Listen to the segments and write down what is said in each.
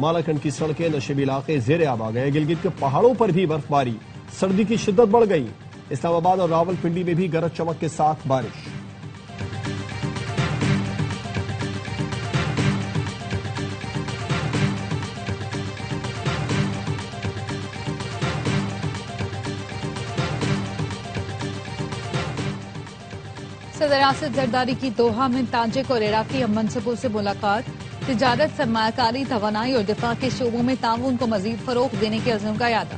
مالاکنڈ کی سڑکیں نشیبی علاقے زیر آب آ گئے. گلگت کے پہاڑوں پر بھی برف باری, سردی کی شدت بڑھ گئی. اسلام آباد اور راول پنڈی میں بھی گرج چمک کے ساتھ بارش. صدر ریاست زرداری کی دوحہ میں تاجک اور عراقی منصبوں سے ملاقات. تجارت, سرمایہ کاری, توانائی اور دفاع کے شعبوں میں تعاون کو مزید فروغ دینے کے عزم کا اعادہ.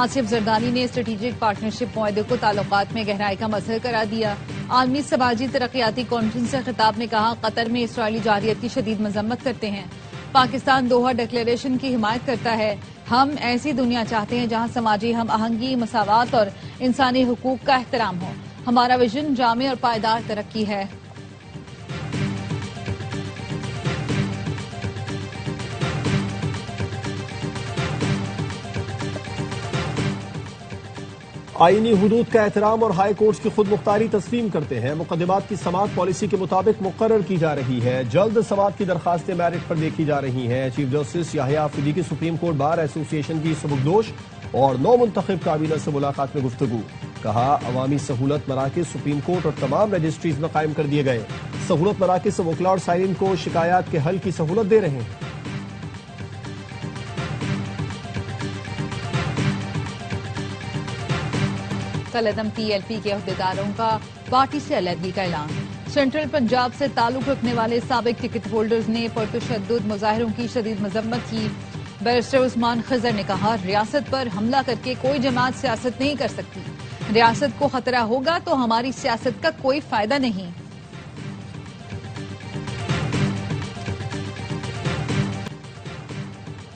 آصف زرداری نے اسٹریٹجک پارٹنرشپ معاہدے کو تعلقات میں گہرائی کا مظہر قرار دیا. عالمی سماجی ترقیاتی کانفرنس سے خطاب میں کہا, قطر میں اسرائیلی جارحیت کی شدید مذمت کرتے ہیں. پاکستان دوحہ ڈکلیریشن کی حمایت کرتا ہے. ہم ایسی دنیا چاہتے ہیں جہاں سماجی ہم آہنگی, مساوات اور انسانی حقوق کا احترام ہو. ہمارا ویژن جامع اور پائیدار ترقی ہے. آئینی حدود کا احترام اور ہائی کورٹس کی خود مختاری تسلیم کرتے ہیں. مقدمات کی سماعت پالیسی کے مطابق مقرر کی جا رہی ہے. جلد سماعت کی درخواستیں میرٹ پر دیکھی جا رہی ہیں. چیف جسٹس یحییٰ آفریدی کی سپریم کورٹ بار ایسوسی ایشن کی سبکدوش اور نو منتخب کابینہ سے ملاقات میں گفتگو. کہا, عوامی سہولت مراکز سپریم کورٹ اور تمام رجسٹریز میں قائم کر دیے گئے. سہولت مراکز سے وکلاء اور سائلین کو شکایات کے حل کی سہولت دے رہے ہیں. کل عدم پی ایل پی کے عہدیداروں کا پارٹی سے علیحدگی کا اعلان. سینٹرل پنجاب سے تعلق رکھنے والے سابق ٹکٹ ہولڈرز نے پرتشدد مظاہروں کی شدید مذمت کی. بیرسٹر عثمان خضر نے کہا, ریاست پر حملہ کر کے کوئی جماعت سیاست نہیں کر سکتی. ریاست کو خطرہ ہوگا تو ہماری سیاست کا کوئی فائدہ نہیں.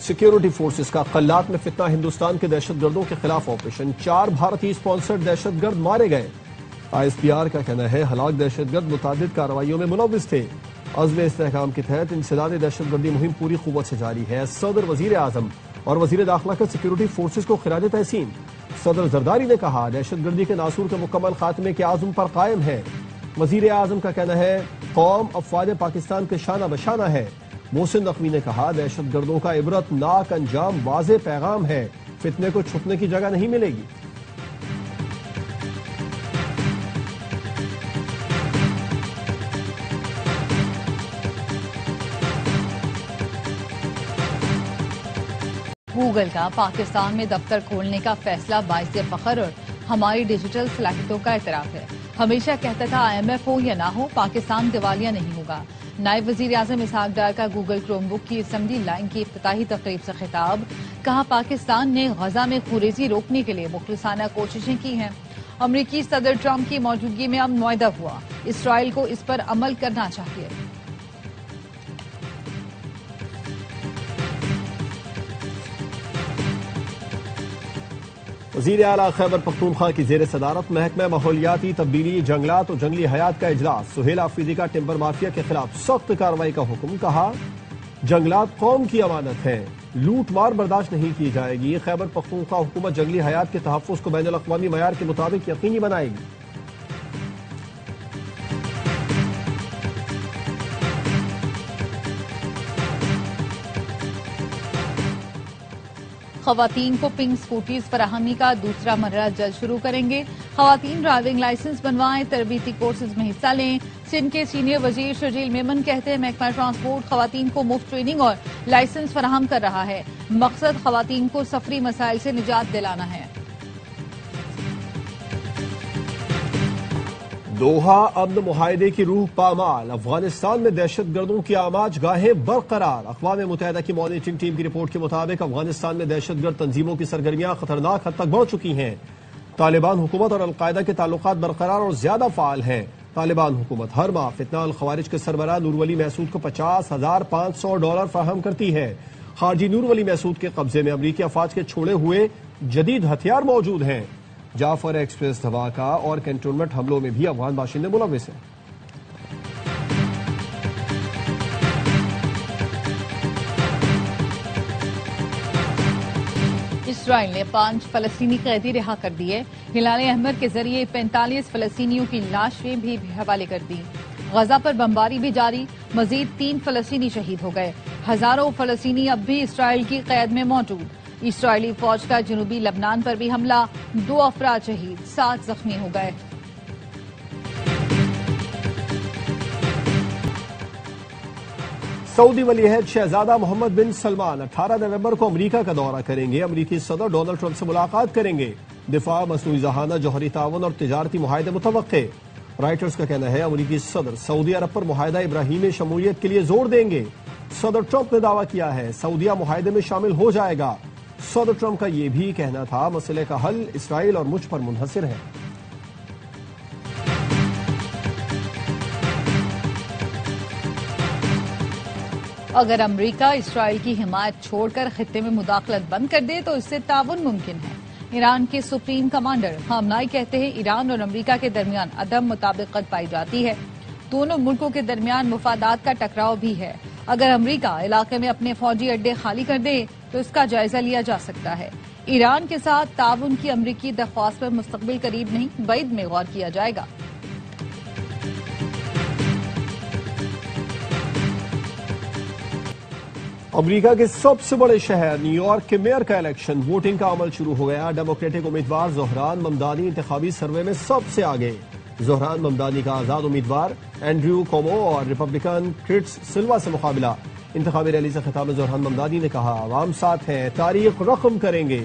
سیکیورٹی فورسز کا قلات میں فتنہ, ہندوستان کے دہشت گردوں کے خلاف آپریشن. 4 بھارتی اسپانسرڈ دہشت گرد مارے گئے. آئی ایس پی آر کا کہنا ہے, ہلاک دہشت گرد متعدد کارروائیوں میں ملوث تھے. عزم استحکام کے تحت انسداد دہشت گردی مہم پوری قوت سے جاری ہے. صدر, وزیر اعظم اور وزیر داخلہ کا سیکیورٹی فورسز کو خراج تحسین. صدر زرداری نے کہا, دہشت گردی کے ناصور کے مکمل خاتمے کے عزم پر قائم ہے. وزیر اعظم کا کہنا ہے, قوم افواج پاکستان کے شانہ بشانہ ہے. محسن نقوی نے کہا, دہشت گردوں کا عبرت ناک انجام واضح پیغام ہے. فتنے کو چھپنے کی جگہ نہیں ملے گی. گوگل کا پاکستان میں دفتر کھولنے کا فیصلہ باعث فخر اور ہماری ڈیجیٹل صلاحیتوں کا اعتراف ہے. ہمیشہ کہتا تھا آئی ایم ایف ہو یا نہ ہو, پاکستان دیوالیہ نہیں ہوگا. نائب وزیر اعظم اسحاق ڈار کا گوگل کروم بک کی اسمبلی لائن کی افتتاحی تقریب سے خطاب. کہا, پاکستان نے غزہ میں خوریزی روکنے کے لیے مخلصانہ کوششیں کی ہیں. امریکی صدر ٹرمپ کی موجودگی میں امن معاہدہ ہوا. اسرائیل کو اس پر عمل کرنا چاہیے. وزیر اعلیٰ خیبر پختونخوا کی زیر صدارت محکمہ ماحولیاتی تبدیلی, جنگلات اور جنگلی حیات کا اجلاس. سہیل آفریدی کا ٹمبر مافیا کے خلاف سخت کارروائی کا حکم. کہا, جنگلات قوم کی امانت ہے, لوٹ مار برداشت نہیں کی جائے گی. خیبر پختونخوا حکومت جنگلی حیات کے تحفظ کو بین الاقوامی معیار کے مطابق یقینی بنائے گی. خواتین کو پنک سکوٹیز فراہمی کا دوسرا مرحلہ جلد شروع کریں گے. خواتین ڈرائیونگ لائسنس بنوائیں, تربیتی کورسز میں حصہ لیں. سندھ کے سینئر وزیر شرجیل میمن کہتے ہیں, محکمہ ٹرانسپورٹ خواتین کو مفت ٹریننگ اور لائسنس فراہم کر رہا ہے. مقصد خواتین کو سفری مسائل سے نجات دلانا ہے. دوحہ امن معاہدے کی روح پامال. افغانستان میں دہشت گردوں کی آماج گاہیں برقرار. اقوام متحدہ کی مانیٹرنگ ٹیم کی رپورٹ کے مطابق افغانستان میں دہشت گرد تنظیموں کی سرگرمیاں خطرناک حد تک بڑھ چکی ہیں. طالبان حکومت اور القاعدہ کے تعلقات برقرار اور زیادہ فعال ہیں. طالبان حکومت ہر ماہ فتنہ الخوارج کے سربراہ نور ولی محسود کو $50,500 فراہم کرتی ہے. خارجی نور ولی محسود کے قبضے میں امریکی افواج کے چھوڑے ہوئے جدید ہتھیار موجود ہیں. جعفر ایکسپریس دھماکہ اور کنٹونمنٹ حملوں میں بھی افغان باشندے ملوث ہیں. اسرائیل نے 5 فلسطینی قیدی رہا کر دیے. ہلال احمر کے ذریعے 45 فلسطینیوں کی لاشیں بھی حوالے کر دی. غزہ پر بمباری بھی جاری, مزید 3 فلسطینی شہید ہو گئے. ہزاروں فلسطینی اب بھی اسرائیل کی قید میں موجود. اسرائیلی فوج کا جنوبی لبنان پر بھی حملہ, 2 افراد شہید, 7 زخمی ہو گئے. سعودی ولی عہد شہزادہ محمد بن سلمان 18 نومبر کو امریکہ کا دورہ کریں گے. امریکی صدر ڈونلڈ ٹرمپ سے ملاقات کریں گے. دفاع, مصنوعی ذہانت, جوہری تعاون اور تجارتی معاہدے متوقع. رائٹرز کا کہنا ہے امریکی صدر سعودی عرب پر معاہدہ ابراہیمی شمولیت کے لیے زور دیں گے. صدر ٹرمپ نے دعویٰ کیا ہے سعودیہ معاہدے میں شامل ہو جائے گا. صدر ٹرمپ کا یہ بھی کہنا تھا مسئلے کا حل اسرائیل اور مجھ پر منحصر ہے. اگر امریکہ اسرائیل کی حمایت چھوڑ کر خطے میں مداخلت بند کر دے تو اس سے تعاون ممکن ہے. ایران کے سپریم کمانڈر خامنائی کہتے ہیں ایران اور امریکہ کے درمیان عدم مطابقت پائی جاتی ہے. دونوں ملکوں کے درمیان مفادات کا ٹکراؤ بھی ہے. اگر امریکہ علاقے میں اپنے فوجی اڈے خالی کر دے تو اس کا جائزہ لیا جا سکتا ہے. ایران کے ساتھ تعاون کی امریکی درخواست پر مستقبل قریب نہیں بعید میں غور کیا جائے گا. امریکہ کے سب سے بڑے شہر نیو یارک کے میئر کا الیکشن, ووٹنگ کا عمل شروع ہو گیا. ڈیموکریٹک امیدوار زہران ممدانی انتخابی سروے میں سب سے آگے. زہران ممدانی کا آزاد امیدوار اینڈریو کومو اور ریپبلکن کرٹس سلوا سے مقابلہ. انتخابی ریلی سے خطاب میں زہران ممدانی نے کہا عوام ساتھ ہیں, تاریخ رقم کریں گے.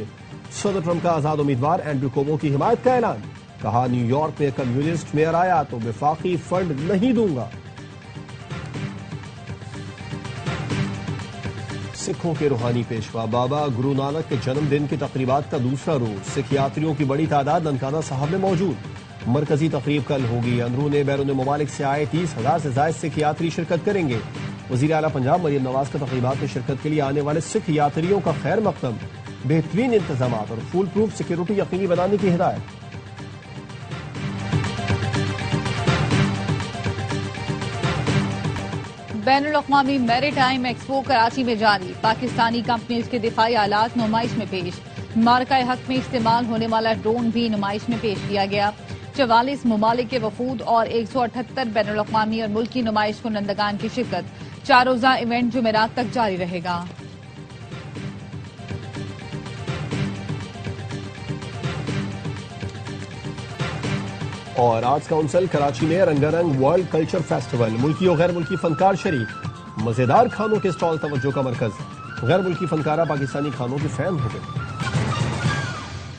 صدر ٹرمپ کا آزاد امیدوار اینڈریو کومو کی حمایت کا اعلان. کہا نیو یارک میں کمیونسٹ میئر آیا تو وفاقی فنڈ نہیں دوں گا. سکھوں کے روحانی پیشوا بابا گرو نانک کے جنم دن کی تقریبات کا دوسرا روز. سکھ یاتریوں کی بڑی تعداد ننکانہ صاحب میں موجود. مرکزی تقریب کل ہوگی. اندرون بیرون ممالک سے آئے 30,000 سے زائد سکھ یاتری شرکت کریں گے. وزیر اعلیٰ پنجاب مریم نواز کا تقریبات میں شرکت کے لیے آنے والے سکھ یاتریوں کا خیر مقدم. بہترین انتظامات اور فول پروف سیکیورٹی یقینی بنانے کی ہدایت. بین الاقوامی میری ٹائم ایکسپو کراچی میں جاری. پاکستانی کمپنیز کے دفاعی آلات نمائش میں پیش. مارکہ حق میں استعمال ہونے والا ڈرون بھی نمائش میں پیش کیا گیا. 44 ممالک کے وفود اور 178 بین الاقوامی اور ملکی نمائش کنندگان کی شرکت. 4 روزہ ایونٹ جمعرات تک جاری رہے گا. اور آرٹس کونسل کراچی میں رنگا رنگ ورلڈ کلچر فیسٹیول. ملکی اور غیر ملکی فنکار شریک. مزیدار کھانوں کے اسٹال توجہ کا مرکز. غیر ملکی فنکارہ پاکستانی کھانوں کے فین ہو گئے.